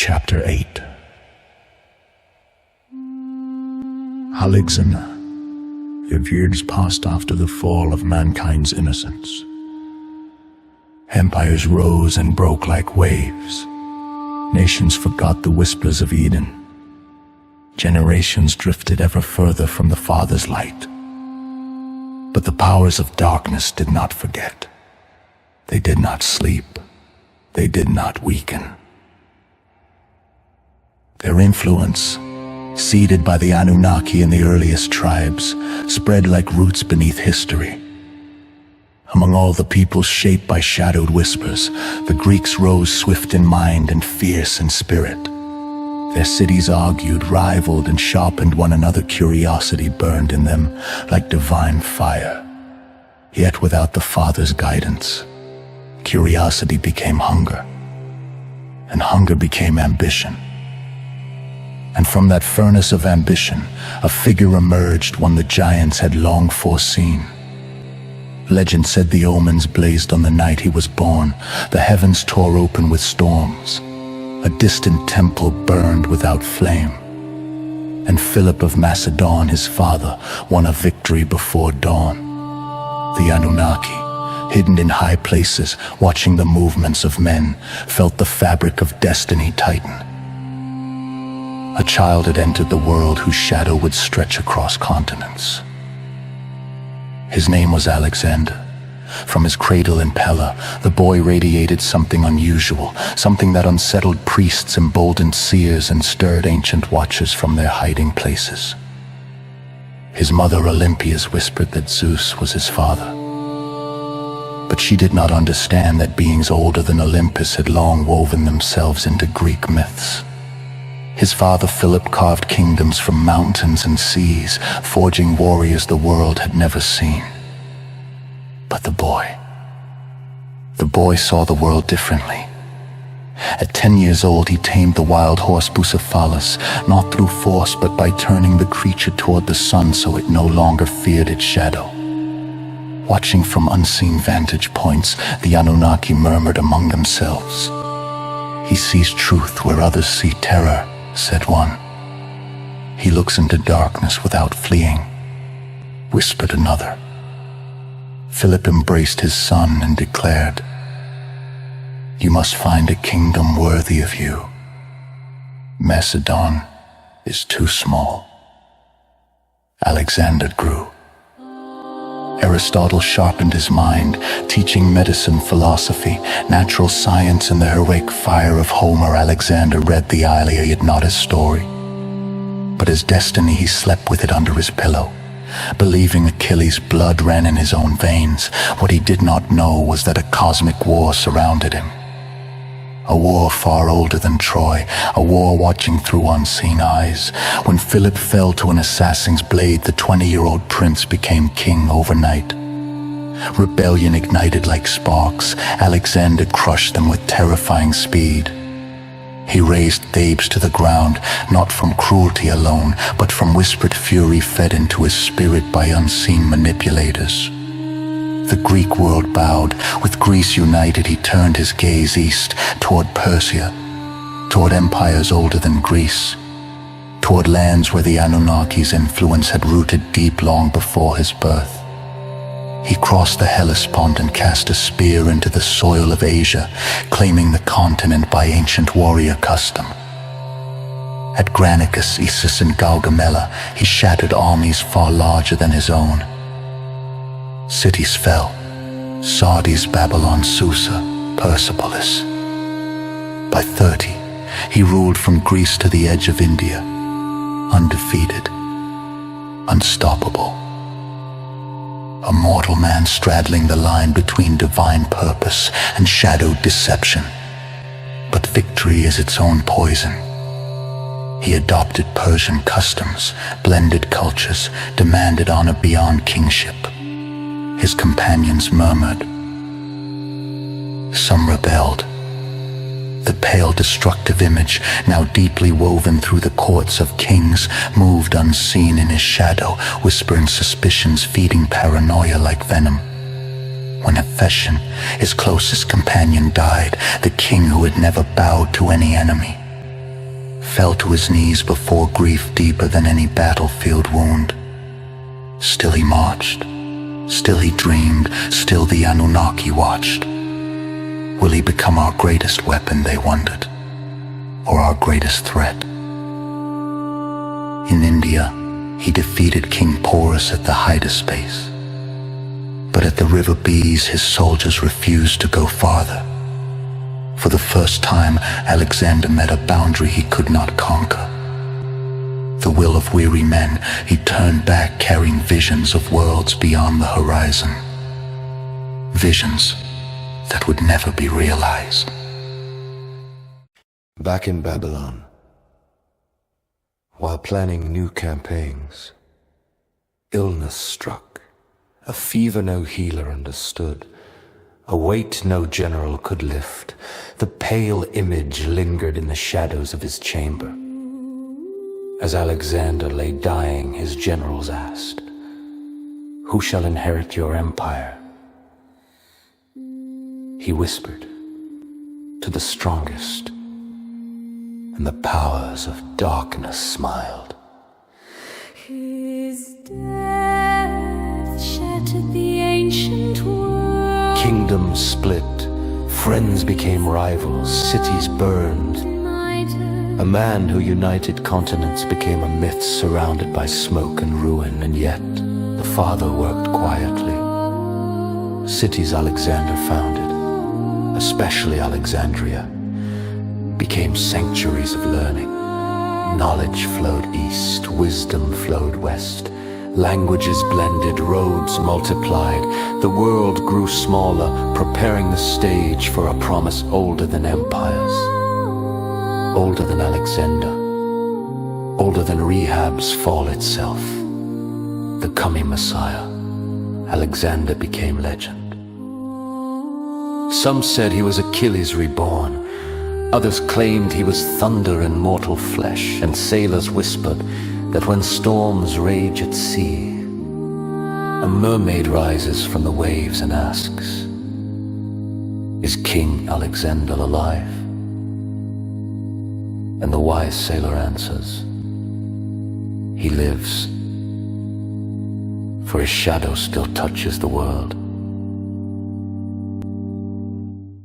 Chapter 8. Alexander. The years passed after the fall of mankind's innocence. Empires rose and broke like waves. Nations forgot the whispers of Eden. Generations drifted ever further from the Father's light. But the powers of darkness did not forget. They did not sleep. They did not weaken. Their influence, seeded by the Anunnaki and the earliest tribes, spread like roots beneath history. Among all the peoples shaped by shadowed whispers, the Greeks rose swift in mind and fierce in spirit. Their cities argued, rivaled, and sharpened one another. Curiosity burned in them like divine fire. Yet without the Father's guidance, curiosity became hunger, and hunger became ambition. And from that furnace of ambition, a figure emerged, one the giants had long foreseen. Legend said the omens blazed on the night he was born. The heavens tore open with storms. A distant temple burned without flame. And Philip of Macedon, his father, won a victory before dawn. The Anunnaki, hidden in high places, watching the movements of men, felt the fabric of destiny tighten. A child had entered the world whose shadow would stretch across continents. His name was Alexander. From his cradle in Pella, the boy radiated something unusual, something that unsettled priests, emboldened seers, and stirred ancient watchers from their hiding places. His mother Olympias whispered that Zeus was his father. But she did not understand that beings older than Olympus had long woven themselves into Greek myths. His father Philip carved kingdoms from mountains and seas, forging warriors the world had never seen. But the boy saw the world differently. At 10 years old, he tamed the wild horse Bucephalus, not through force, but by turning the creature toward the sun so it no longer feared its shadow. Watching from unseen vantage points, the Anunnaki murmured among themselves. "He sees truth where others see terror," said one. "He looks into darkness without fleeing," whispered another. Philip embraced his son and declared, "You must find a kingdom worthy of you. Macedon is too small." Alexander grew. Aristotle sharpened his mind, teaching medicine, philosophy, natural science, and the heroic fire of Homer. Alexander read the Iliad, not his story, but his destiny. He slept with it under his pillow, believing Achilles' blood ran in his own veins. What he did not know was that a cosmic war surrounded him. A war far older than Troy, a war watching through unseen eyes. When Philip fell to an assassin's blade, the 20-year-old prince became king overnight. Rebellion ignited like sparks. Alexander crushed them with terrifying speed. He razed Thebes to the ground, not from cruelty alone, but from whispered fury fed into his spirit by unseen manipulators. The Greek world bowed. With Greece united, he turned his gaze east, toward Persia, toward empires older than Greece, toward lands where the Anunnaki's influence had rooted deep long before his birth. He crossed the Hellespont and cast a spear into the soil of Asia, claiming the continent by ancient warrior custom. At Granicus, Issus, and Gaugamela, he shattered armies far larger than his own. Cities fell: Sardis, Babylon, Susa, Persepolis. By 30, he ruled from Greece to the edge of India, undefeated, unstoppable. A mortal man straddling the line between divine purpose and shadowed deception. But victory is its own poison. He adopted Persian customs, blended cultures, demanded honor beyond kingship. His companions murmured. Some rebelled. The pale, destructive image, now deeply woven through the courts of kings, moved unseen in his shadow, whispering suspicions, feeding paranoia like venom. When Hephaestion, his closest companion, died, the king who had never bowed to any enemy, fell to his knees before grief deeper than any battlefield wound. Still he marched, still he dreamed, still the Anunnaki watched. Will he become our greatest weapon, they wondered, or our greatest threat? In India, he defeated King Porus at the Hydaspes. But at the River Bees, his soldiers refused to go farther. For the first time, Alexander met a boundary he could not conquer. The will of weary men, he turned back carrying visions of worlds beyond the horizon. Visions that would never be realized. Back in Babylon, while planning new campaigns, illness struck, a fever no healer understood, a weight no general could lift. The pale image lingered in the shadows of his chamber. As Alexander lay dying, his generals asked, "Who shall inherit your empire?" He whispered, "To the strongest," and the powers of darkness smiled. His death shattered the ancient world. Kingdoms split, friends became rivals, cities burned. A man who united continents became a myth surrounded by smoke and ruin, and yet the Father worked quietly. Cities Alexander founded, especially Alexandria, became sanctuaries of learning. Knowledge flowed east, wisdom flowed west. Languages blended, roads multiplied. The world grew smaller, preparing the stage for a promise older than empires. Older than Alexander. Older than Rehab's fall itself. The coming Messiah. Alexander became legend. Some said he was Achilles reborn. Others claimed he was thunder in mortal flesh, and sailors whispered that when storms rage at sea, a mermaid rises from the waves and asks, "Is King Alexander alive?" And the wise sailor answers, "He lives, for his shadow still touches the world."